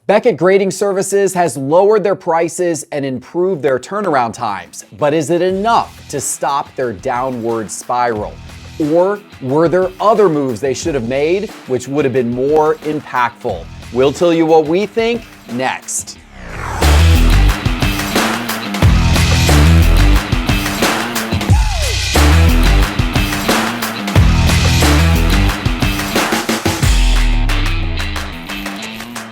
Beckett Grading Services has lowered their prices and improved their turnaround times. But is it enough to stop their downward spiral? Or were there other moves they should have made which would have been more impactful? We'll tell you what we think next.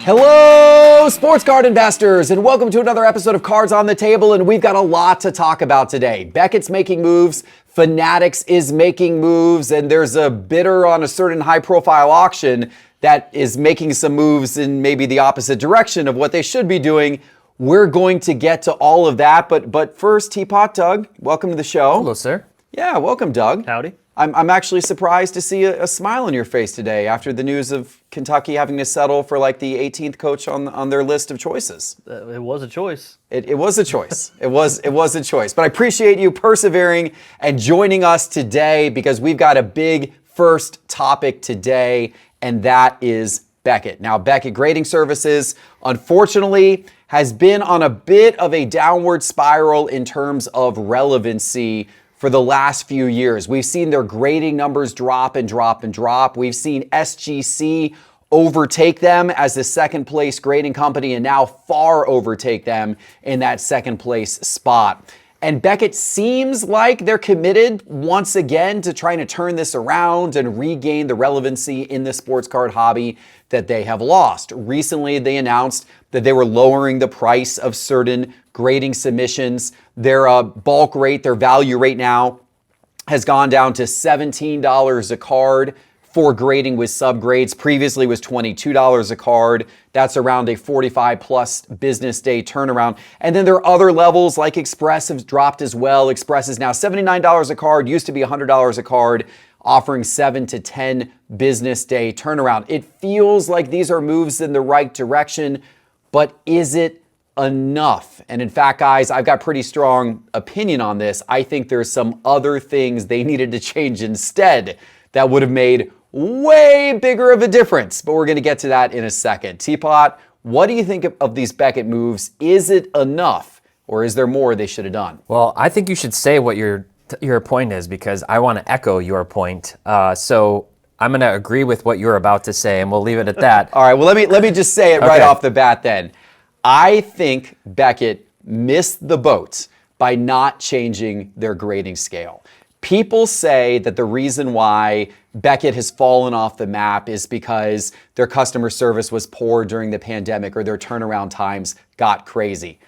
Hello, sports card investors, and welcome to another episode of Cards on the Table, and we've got a lot to talk about today. Beckett's making moves, Fanatics is making moves, and there's a bidder on a certain high-profile auction that is making some moves in maybe the opposite direction of what they should be doing. We're going to get to all of that, but first, Teapot, Doug, welcome to the show. Hello, sir. Yeah, welcome, Doug. Howdy. I'm actually surprised to see a smile on your face today after the news of Kentucky having to settle for like the 18th coach on their list of choices. It was a choice. It was a choice. It was a choice. But I appreciate you persevering and joining us today because we've got a big first topic today, and that is Beckett. Now, Beckett Grading Services, unfortunately, has been on a bit of a downward spiral in terms of relevancy for the last few years. We've seen their grading numbers drop and drop and drop. We've seen SGC overtake them as the second place grading company and now far overtake them in that second place spot. And Beckett seems like they're committed once again to trying to turn this around and regain the relevancy in the sports card hobby that they have lost. Recently, they announced that they were lowering the price of certain grading submissions. Their bulk rate, their value rate now has gone down to $17 a card for grading with subgrades. Previously was $22 a card. That's around a 45 plus business day turnaround. And then there are other levels like Express have dropped as well. Express is now $79 a card, used to be $100 a card, offering 7 to 10 business day turnaround. It feels like these are moves in the right direction, but is it enough? And in fact, guys, I've got pretty strong opinion on this. I think there's some other things they needed to change instead that would have made way bigger of a difference, but we're going to get to that in a second. Teapot, what do you think of these Beckett moves? Is it enough, or is there more they should have done? Well, I think you should say what your point is, because I want to echo your point. So I'm going to agree with what you're about to say, and we'll leave it at that. All right, well, let me just say it right off the bat then. I think Beckett missed the boat by not changing their grading scale. People say that the reason why Beckett has fallen off the map is because their customer service was poor during the pandemic or their turnaround times got crazy.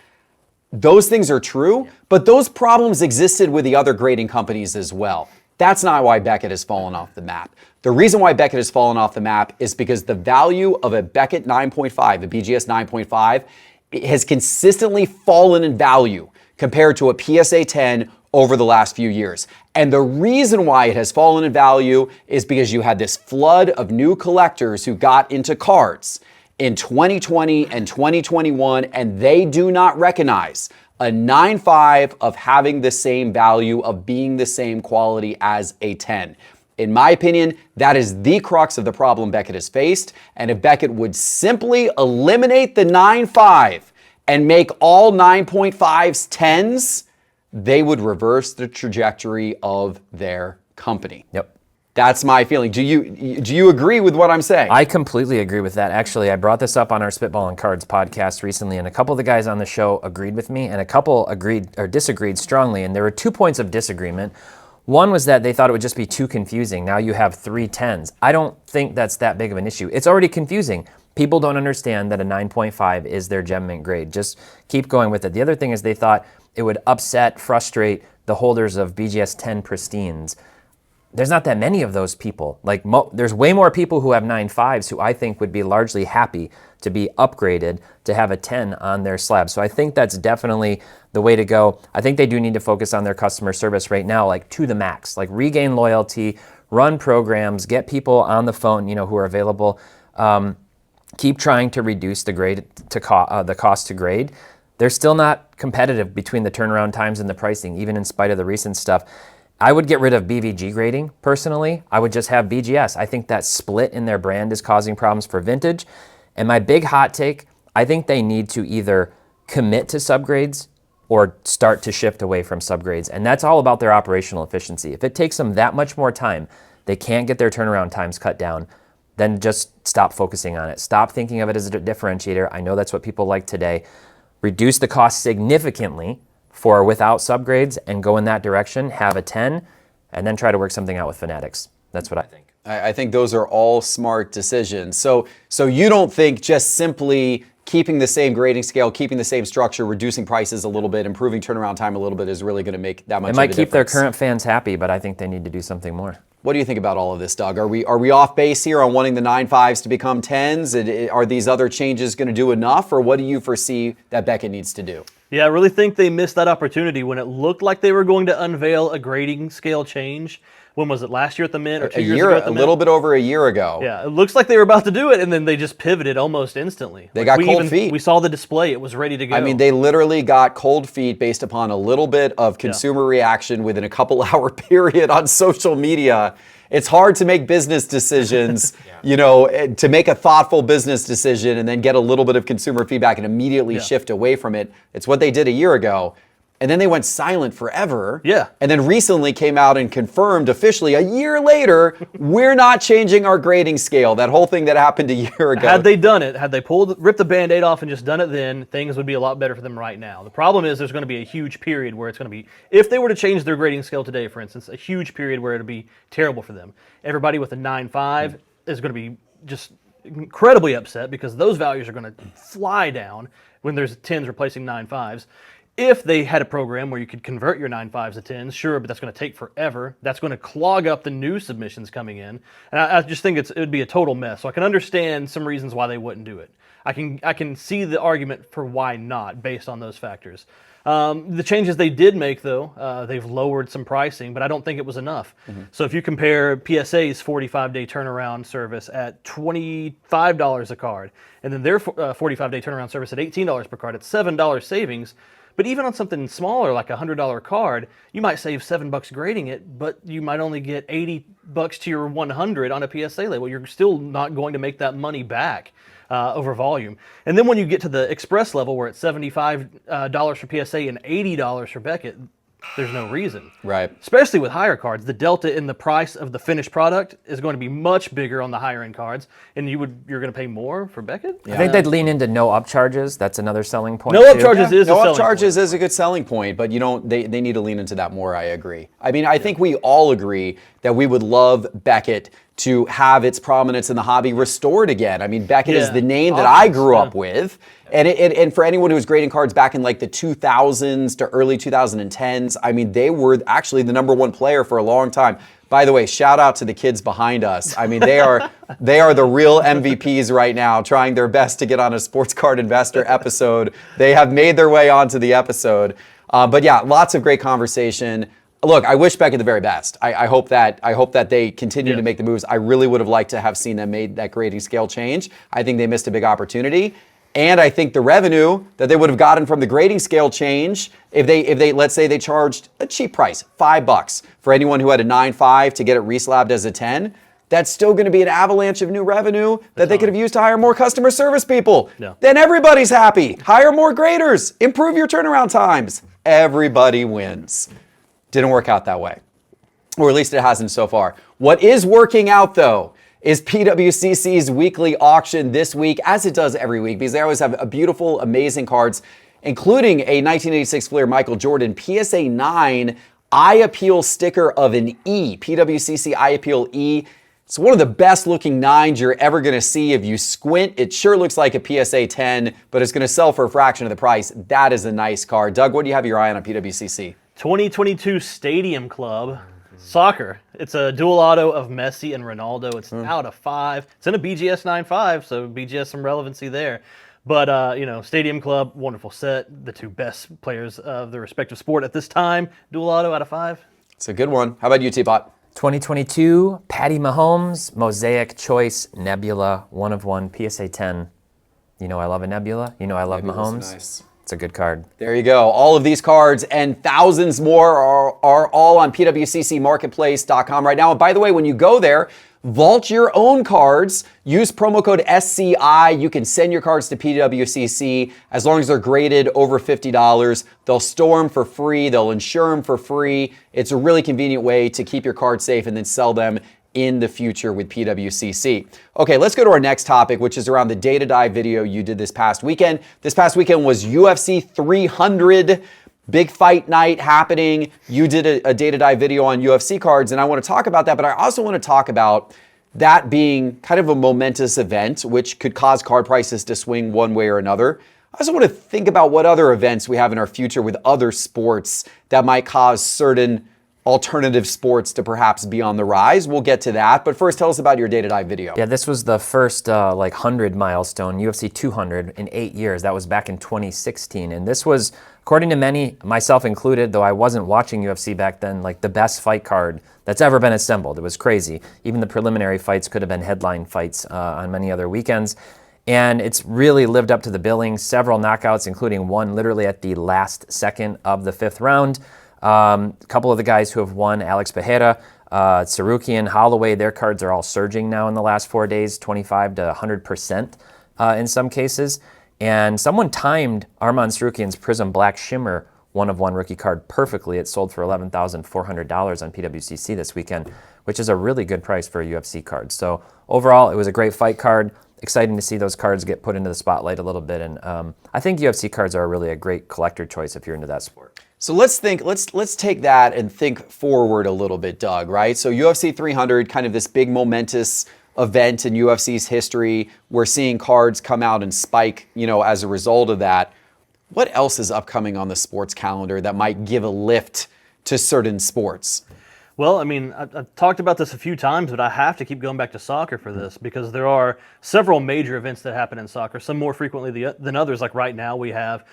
Those things are true, but those problems existed with the other grading companies as well. That's not why Beckett has fallen off the map. The reason why Beckett has fallen off the map is because the value of a Beckett 9.5, a BGS 9.5, has consistently fallen in value compared to a PSA 10 over the last few years. And the reason why it has fallen in value is because you had this flood of new collectors who got into cards in 2020 and 2021, and they do not recognize a 9.5 of having the same value, of being the same quality as a 10. In my opinion, that is the crux of the problem Beckett has faced. And if Beckett would simply eliminate the 9.5 and make all 9.5s 10s, they would reverse the trajectory of their company. Yep. That's my feeling. Do you agree with what I'm saying? I completely agree with that. Actually, I brought this up on our Spitball and Cards podcast recently, and a couple of the guys on the show agreed with me, and a couple agreed or disagreed strongly. And there were 2 points of disagreement. One was that they thought it would just be too confusing. Now you have 3 10s. I don't think that's that big of an issue. It's already confusing. People don't understand that a 9.5 is their gem mint grade. Just keep going with it. The other thing is they thought it would upset, frustrate the holders of BGS 10 pristines. There's not that many of those people. There's way more people who have 9.5s who I think would be largely happy to be upgraded to have a 10 on their slab. So I think that's definitely the way to go. I think they do need to focus on their customer service right now, to the max, regain loyalty, run programs, get people on the phone, who are available. Keep trying to reduce the the cost to grade. They're still not competitive between the turnaround times and the pricing, even in spite of the recent stuff. I would get rid of BVG grading, personally. I would just have BGS. I think that split in their brand is causing problems for vintage. And my big hot take, I think they need to either commit to subgrades or start to shift away from subgrades. And that's all about their operational efficiency. If it takes them that much more time, they can't get their turnaround times cut down, then just stop focusing on it. Stop thinking of it as a differentiator. I know that's what people like today. Reduce the cost significantly for without subgrades and go in that direction, have a 10, and then try to work something out with Fanatics. That's what I think. I think those are all smart decisions. So you don't think just simply keeping the same grading scale, keeping the same structure, reducing prices a little bit, improving turnaround time a little bit is really going to make that much of a difference? It might keep their current fans happy, but I think they need to do something more. What do you think about all of this, Doug? Are we off base here on wanting the 9.5s to become 10s? Are these other changes going to do enough, or what do you foresee that Beckett needs to do? Yeah, I really think they missed that opportunity when it looked like they were going to unveil a grading scale change. When was it, last year at the Mint or 2 years ago at the Mint? A little bit over a year ago. Yeah, it looks like they were about to do it, and then they just pivoted almost instantly. They got cold feet. We saw the display. It was ready to go. I mean, they literally got cold feet based upon a little bit of consumer reaction within a couple-hour period on social media. It's hard to make business decisions, to make a thoughtful business decision and then get a little bit of consumer feedback and immediately shift away from it. It's what they did a year ago. And then they went silent forever. Yeah. And then recently came out and confirmed officially a year later, we're not changing our grading scale. That whole thing that happened a year ago. Had they done it, had they ripped the Band-Aid off and just done it then, things would be a lot better for them right now. The problem is there's going to be a huge period where it's going to be, if they were to change their grading scale today, for instance, a huge period where it'll be terrible for them. Everybody with a 9.5 is going to be just incredibly upset because those values are going to fly down when there's 10s replacing 9.5s. If they had a program where you could convert your 9.5s to 10s, sure, but that's going to take forever. That's going to clog up the new submissions coming in. And I just think it would be a total mess. So I can understand some reasons why they wouldn't do it. I can see the argument for why not based on those factors. The changes they did make, though, they've lowered some pricing, but I don't think it was enough. So if you compare PSA's 45-day turnaround service at $25 a card, and then their 45-day turnaround service at $18 per card, it's $7 savings. But even on something smaller, like a $100 card, you might save $7 grading it, but you might only get $80 to your 100 on a PSA label. You're still not going to make that money back over volume. And then when you get to the Express level, where it's $75 for PSA and $80 for Beckett, there's no reason. Right. Especially with higher cards, the delta in the price of the finished product is going to be much bigger on the higher end cards, and you're going to pay more for Beckett. I think they'd lean into no upcharges. That's another selling point. No upcharges is a selling point. No upcharges is a good selling point, but they need to lean into that more. I agree. I mean, I think we all agree that we would love Beckett to have its prominence in the hobby restored again. I mean, Beckett is the name that I grew up with. And for anyone who was grading cards back in like the 2000s to early 2010s, I mean, they were actually the #1 player for a long time. By the way, shout out to the kids behind us. I mean, they are the real MVPs right now, trying their best to get on a Sports Card Investor episode. They have made their way onto the episode. But yeah, lots of great conversation. Look, I wish Beckett the very best. I hope that they continue to make the moves. I really would have liked to have seen them made that grading scale change. I think they missed a big opportunity. And I think the revenue that they would have gotten from the grading scale change, if they let's say they charged a cheap price, $5 for anyone who had a 9.5 to get it reslabbed as a 10, that's still going to be an avalanche of new revenue that they could have used to hire more customer service people. Yeah. Then everybody's happy. Hire more graders. Improve your turnaround times. Everybody wins. Didn't work out that way. Or at least it hasn't so far. What is working out, though, is PWCC's weekly auction this week, as it does every week, because they always have beautiful, amazing cards, including a 1986 Fleer Michael Jordan PSA 9 Eye Appeal sticker of an E, PWCC Eye Appeal E. It's one of the best looking 9s you're ever going to see. If you squint, it sure looks like a PSA 10, but it's going to sell for a fraction of the price. That is a nice card. Doug, what do you have your eye on PWCC? 2022 Stadium Club. Soccer. It's a dual auto of Messi and Ronaldo. It's out of 5. It's in a BGS 9.5, so BGS some relevancy there. But, Stadium Club, wonderful set. The two best players of their respective sport at this time. Dual auto out of 5. It's a good one. How about you, Teapot? 2022 Patty Mahomes Mosaic Choice Nebula 1 of 1 PSA 10. You know I love a Nebula. You know I love Mahomes. Nice. It's a good card. There you go. All of these cards and thousands more are all on PWCCmarketplace.com right now. And by the way, when you go there, vault your own cards. Use promo code SCI. You can send your cards to PWCC as long as they're graded over $50. They'll store them for free. They'll insure them for free. It's a really convenient way to keep your cards safe and then sell them in the future with PWCC. Okay, let's go to our next topic, which is around the data dive video you did this past weekend. This past weekend was UFC 300. Big fight night happening. You did a data dive video on UFC cards, and I want to talk about that, but I also want to talk about that being kind of a momentous event, which could cause card prices to swing one way or another. I also want to think about what other events we have in our future with other sports that might cause certain alternative sports to perhaps be on the rise. We'll get to that. But first, tell us about your data dive video. Yeah, this was the first 100 milestone, UFC 200 in 8 years. That was back in 2016. And this was, according to many, myself included, though I wasn't watching UFC back then, like the best fight card that's ever been assembled. It was crazy. Even the preliminary fights could have been headline fights on many other weekends. And it's really lived up to the billing. Several knockouts, including one literally at the last second of the 5th round. A couple of the guys who have won, Alex Pereira, Sarukian, Holloway, their cards are all surging now in the last 4 days, 25 to 100% in some cases. And someone timed Arman Sarukian's Prism Black Shimmer 1-of-1 rookie card perfectly. It sold for $11,400 on PWCC this weekend, which is a really good price for a UFC card. So overall, it was a great fight card. Exciting to see those cards get put into the spotlight a little bit. And I think UFC cards are really a great collector choice if you're into that sport. So let's take that and think forward a little bit, Doug, right? So UFC 300, kind of this big momentous event in UFC's history. We're seeing cards come out and spike, as a result of that. What else is upcoming on the sports calendar that might give a lift to certain sports? Well, I mean, I've talked about this a few times, but I have to keep going back to soccer for this because there are several major events that happen in soccer, some more frequently than others. Like right now we have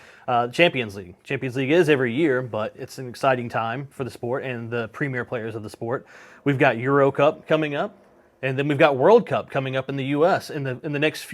Champions League. Champions League is every year, but it's an exciting time for the sport and the premier players of the sport. We've got Euro Cup coming up, and then we've got World Cup coming up in the U.S. In the next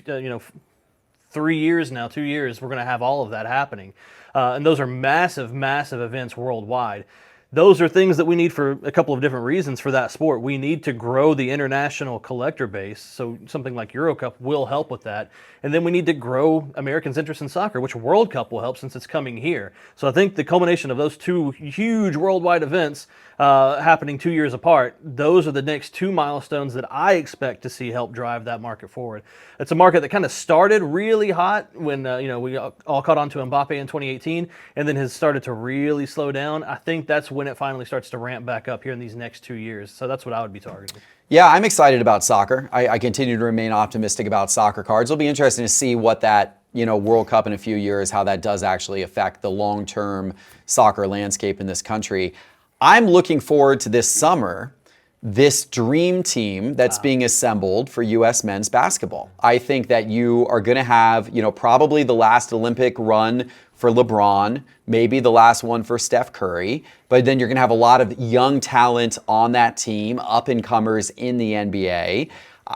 3 years now, 2 years, we're going to have all of that happening. And those are massive, massive events worldwide. Those are things that we need for a couple of different reasons for that sport. We need to grow the international collector base, so something like Euro Cup will help with that. And then we need to grow Americans' interest in soccer, which World Cup will help since it's coming here. So I think the culmination of those two huge worldwide events happening 2 years apart, those are the next two milestones that I expect to see help drive that market forward. It's a market that kind of started really hot when we all caught on to Mbappe in 2018, and then has started to really slow down. I think that's when it finally starts to ramp back up here in these next 2 years. So that's what I would be targeting. Yeah, I'm excited about soccer. I continue to remain optimistic about soccer cards. It'll be interesting to see what that World Cup in a few years, how that does actually affect the long-term soccer landscape in this country. I'm looking forward to this summer, this dream team that's being assembled for U.S. men's basketball. I think that you are going to have, probably the last Olympic run for LeBron, maybe the last one for Steph Curry, but then you're going to have a lot of young talent on that team, up-and-comers in the NBA.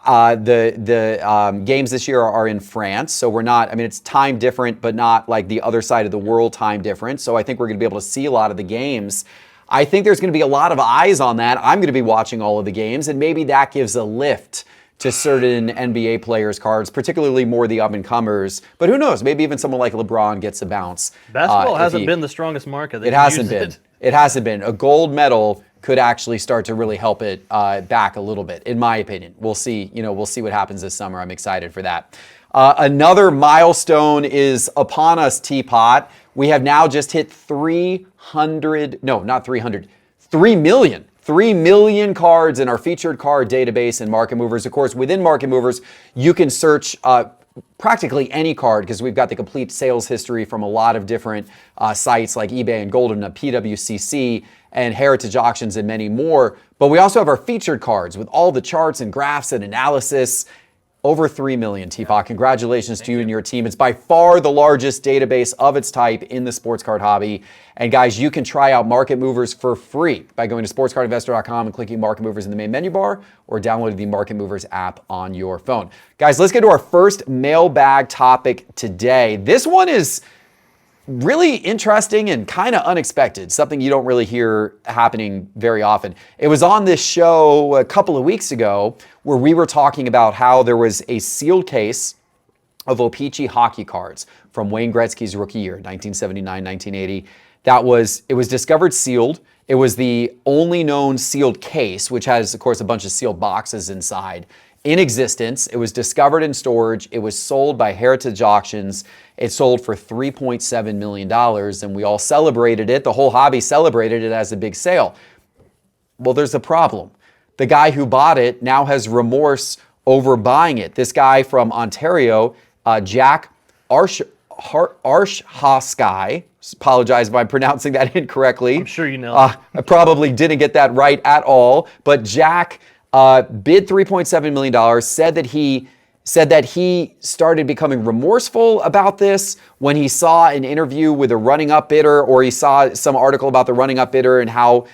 The games this year are in France, so we're not, it's time different, but not like the other side of the world time different. So I think we're going to be able to see a lot of the games. I think there's going to be a lot of eyes on that. I'm going to be watching all of the games, and maybe that gives a lift to certain NBA players' cards, particularly more the up-and-comers. But who knows? Maybe even someone like LeBron gets a bounce. Basketball hasn't been the strongest market. It hasn't been. It hasn't been. A gold medal could actually start to really help it back a little bit, in my opinion. We'll see. We'll see what happens this summer. I'm excited for that. Another milestone is upon us, Teapot. We have now just hit 3 million. 3 million cards in our featured card database in Market Movers. Of course, within Market Movers, you can search practically any card because we've got the complete sales history from a lot of different sites like eBay and Golden, PWCC, and Heritage Auctions, and many more. But we also have our featured cards with all the charts and graphs and analysis. Over 3 million, Teapot. Congratulations to you and your team. It's by far the largest database of its type in the sports card hobby. And guys, you can try out Market Movers for free by going to sportscardinvestor.com and clicking Market Movers in the main menu bar, or downloading the Market Movers app on your phone. Guys, let's get to our first mailbag topic today. This one is really interesting and kind of unexpected, something you don't really hear happening very often. It was on this show a couple of weeks ago where we were talking about how there was a sealed case of O-Pee-Chee hockey cards from Wayne Gretzky's rookie year, 1979, 1980. It was discovered sealed. It was the only known sealed case, which has, of course, a bunch of sealed boxes inside, in existence. It was discovered in storage. It was sold by Heritage Auctions. It sold for $3.7 million, and we all celebrated it. The whole hobby celebrated it as a big sale. Well, there's a problem. The guy who bought it now has remorse over buying it. This guy from Ontario, Jack Arshhaskai, apologize if I'm pronouncing that incorrectly. I'm sure you know. I probably didn't get that right at all, but Jack bid $3.7 million, said that he started becoming remorseful about this when he saw an interview with a running up bidder, or he saw some article about the running up bidder and how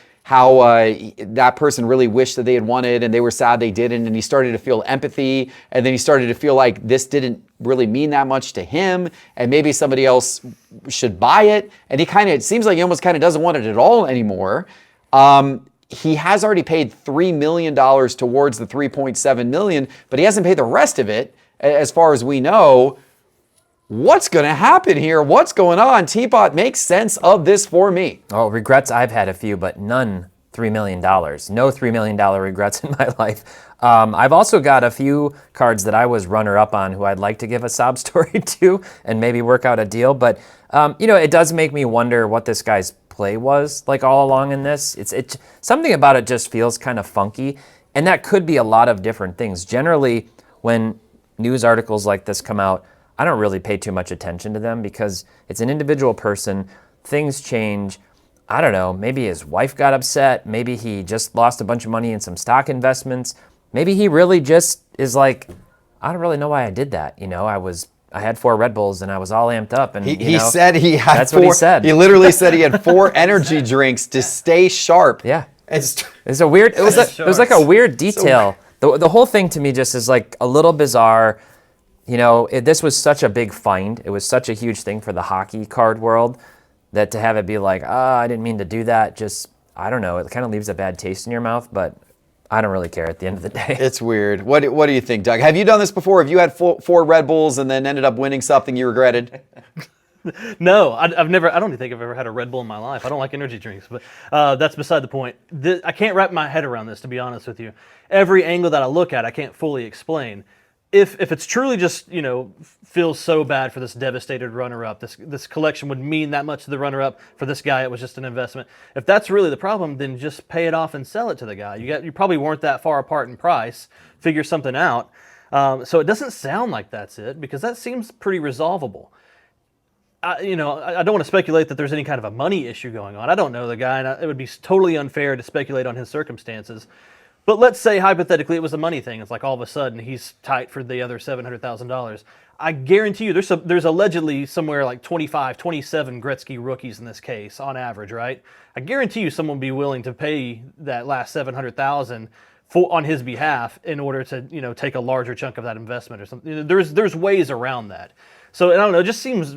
that person really wished that they had won it and they were sad they didn't, and he started to feel empathy, and then he started to feel like this didn't really mean that much to him and maybe somebody else should buy it, and it seems like he almost kind of doesn't want it at all anymore. He has already paid $3 million towards the $3.7 million, but he hasn't paid the rest of it as far as we know. What's going to happen here? What's going on? Teapot, makes sense of this for me. Oh, regrets, I've had a few, but none $3 million. No $3 million regrets in my life. I've also got a few cards that I was runner-up on who I'd like to give a sob story to and maybe work out a deal. But, it does make me wonder what this guy's play was like all along in this. It's something about it just feels kind of funky, and that could be a lot of different things. Generally, when news articles like this come out, I don't really pay too much attention to them because it's an individual person. Things change. I don't know, maybe his wife got upset. Maybe he just lost a bunch of money in some stock investments. Maybe he really just is like, I don't really know why I did that. I had 4 Red Bulls and I was all amped up. And he said he had that's 4. What he said. He literally said he had 4 energy drinks to stay sharp. Yeah. It's a weird, it was like a weird detail. The whole thing to me just is like a little bizarre. This was such a big find. It was such a huge thing for the hockey card world that to have it be like, I didn't mean to do that. Just, I don't know. It kind of leaves a bad taste in your mouth, but I don't really care at the end of the day. It's weird. What do you think, Doug? Have you done this before? Have you had 4 Red Bulls and then ended up winning something you regretted? No, I've never. I don't even think I've ever had a Red Bull in my life. I don't like energy drinks, but that's beside the point. I can't wrap my head around this, to be honest with you. Every angle that I look at, I can't fully explain. If it's truly just, feels so bad for this devastated runner-up, this collection would mean that much to the runner-up. For this guy, it was just an investment. If that's really the problem, then just pay it off and sell it to the guy. You probably weren't that far apart in price. Figure something out. So it doesn't sound like that's it, because that seems pretty resolvable. I don't want to speculate that there's any kind of a money issue going on. I don't know the guy, and it would be totally unfair to speculate on his circumstances. But let's say, hypothetically, it was a money thing. It's like all of a sudden he's tight for the other $700,000. I guarantee you there's allegedly somewhere like 25, 27 Gretzky rookies in this case on average, right? I guarantee you someone would be willing to pay that last $700,000 on his behalf in order to, take a larger chunk of that investment or something. There's ways around that. So I don't know, it just seems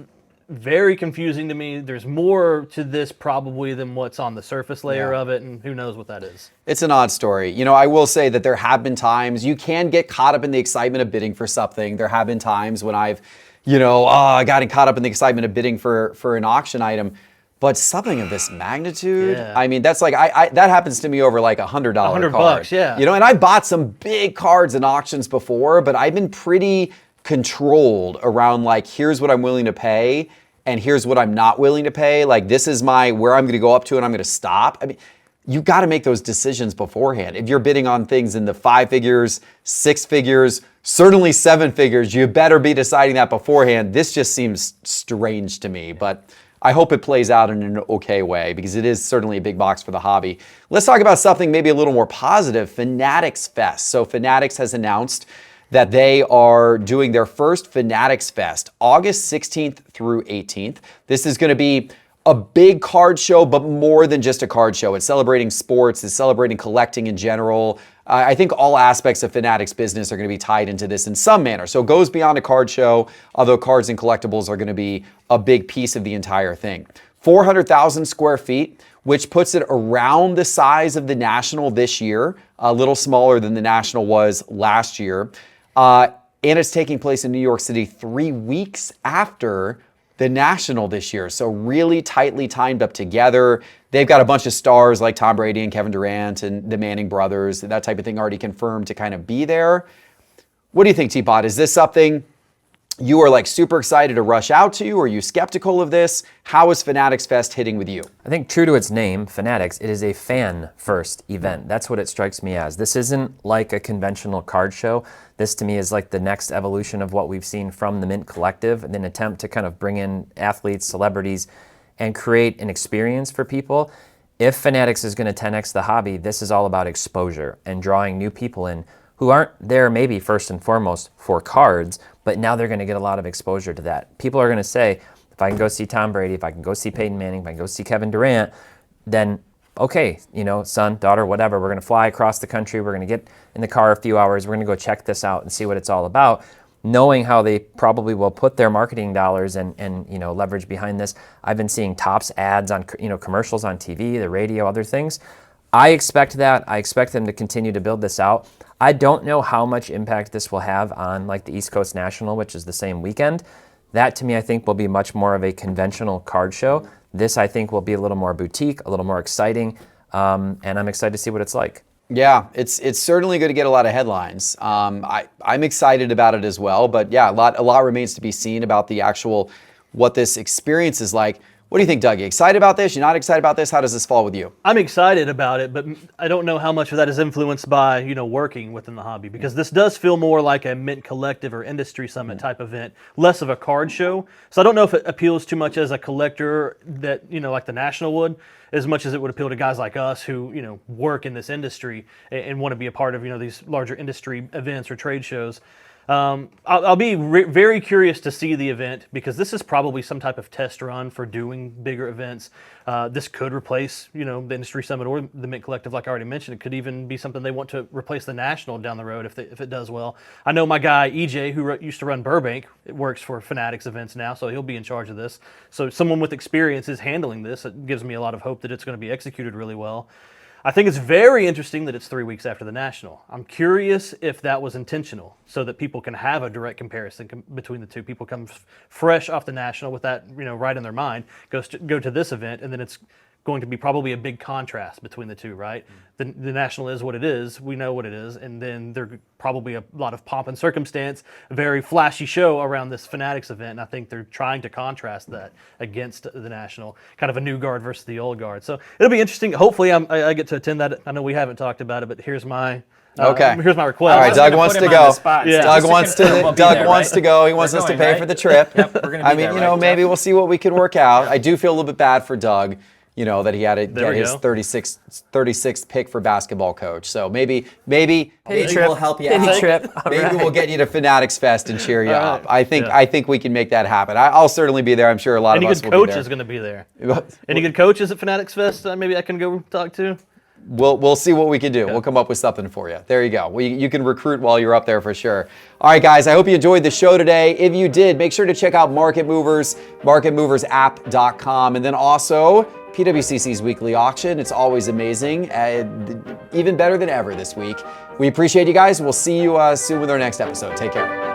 very confusing to me. There's more to this probably than what's on the surface layer of it, and who knows what that is. It's an odd story. I will say that there have been times you can get caught up in the excitement of bidding for something. There have been times when I've, I got caught up in the excitement of bidding for an auction item. But something of this magnitude, I mean, that's like, that happens to me over like $100 card. $100, yeah. And I bought some big cards in auctions before, but I've been pretty controlled around like, here's what I'm willing to pay and here's what I'm not willing to pay. Like, this is where I'm going to go up to and I'm going to stop. I mean, you got to make those decisions beforehand. If you're bidding on things in the 5 figures, 6 figures, certainly 7 figures, you better be deciding that beforehand. This just seems strange to me, but I hope it plays out in an okay way because it is certainly a big box for the hobby. Let's talk about something maybe a little more positive, Fanatics Fest. So Fanatics has announced that they are doing their first Fanatics Fest, August 16th through 18th. This is going to be a big card show, but more than just a card show. It's celebrating sports, it's celebrating collecting in general. I think all aspects of Fanatics business are going to be tied into this in some manner. So it goes beyond a card show, although cards and collectibles are going to be a big piece of the entire thing. 400,000 square feet, which puts it around the size of the National this year, a little smaller than the National was last year. And it's taking place in New York City 3 weeks after the National this year. So really tightly timed up together. They've got a bunch of stars like Tom Brady and Kevin Durant and the Manning brothers, that type of thing already confirmed to kind of be there. What do you think, Teapot? Is this something you are like super excited to rush out to? Are you skeptical of this? How is Fanatics Fest hitting with you? I think true to its name, Fanatics, it is a fan-first event. That's what it strikes me as. This isn't like a conventional card show. This to me is like the next evolution of what we've seen from the Mint Collective, and an attempt to kind of bring in athletes, celebrities, and create an experience for people. If Fanatics is going to 10x the hobby, this is all about exposure and drawing new people in who aren't there maybe first and foremost for cards, but now they're going to get a lot of exposure to that. People are going to say, if I can go see Tom Brady, if I can go see Peyton Manning, if I can go see Kevin Durant, then okay, son, daughter, whatever, we're going to fly across the country, we're going to get in the car a few hours, we're going to go check this out and see what it's all about. Knowing how they probably will put their marketing dollars and leverage behind this. I've been seeing Topps ads on commercials on TV, the radio, other things. I expect that. I expect them to continue to build this out. I don't know how much impact this will have on like the East Coast National, which is the same weekend. That to me, I think will be much more of a conventional card show. This I think will be a little more boutique, a little more exciting, and I'm excited to see what it's like. Yeah, it's certainly going to get a lot of headlines. I'm excited about it as well, but yeah, a lot remains to be seen about the actual what this experience is like. What do you think, Doug? You excited about this? You're not excited about this? How does this fall with you? I'm excited about it, but I don't know how much of that is influenced by, working within the hobby, because this does feel more like a Mint Collective or Industry Summit type event, less of a card show. So I don't know if it appeals too much as a collector that, like the National would, as much as it would appeal to guys like us who, work in this industry and want to be a part of, these larger industry events or trade shows. I'll be very curious to see the event, because this is probably some type of test run for doing bigger events. This could replace, the Industry Summit or the Mint Collective, like I already mentioned. It could even be something they want to replace the National down the road if it does well. I know my guy EJ, who used to run Burbank, works for Fanatics events now, so he'll be in charge of this. So someone with experience is handling this. It gives me a lot of hope that it's going to be executed really well. I think it's very interesting that it's 3 weeks after the National. I'm curious if that was intentional, so that people can have a direct comparison between the two. People come fresh off the National with that, right in their mind, go to this event, and then it's going to be probably a big contrast between the two, right? The National is what it is. We know what it is. And then there's probably a lot of pomp and circumstance, a very flashy show around this Fanatics event. And I think they're trying to contrast that against the National, kind of a new guard versus the old guard. So it'll be interesting. Hopefully I get to attend that. I know we haven't talked about it, but here's my here's my request. All right, Doug wants to go. Yeah. Doug wants to go. He wants us to pay for the trip. Yep, we're gonna be there, maybe we'll see what we can work out. I do feel a little bit bad for Doug. That he had to get his 36th pick for basketball coach. So maybe we'll help you out. Trip. Maybe we'll get you to Fanatics Fest and cheer you up. I think we can make that happen. I'll certainly be there. I'm sure a lot of us will be there. Any good coach is going to be there. Any good coaches at Fanatics Fest? Maybe I can go talk to. We'll see what we can do. Okay. We'll come up with something for you. There you go. You can recruit while you're up there for sure. All right, guys, I hope you enjoyed the show today. If you did, make sure to check out Market Movers, marketmoversapp.com, and then also PWCC's weekly auction. It's always amazing, even better than ever this week. We appreciate you guys. We'll see you soon with our next episode. Take care.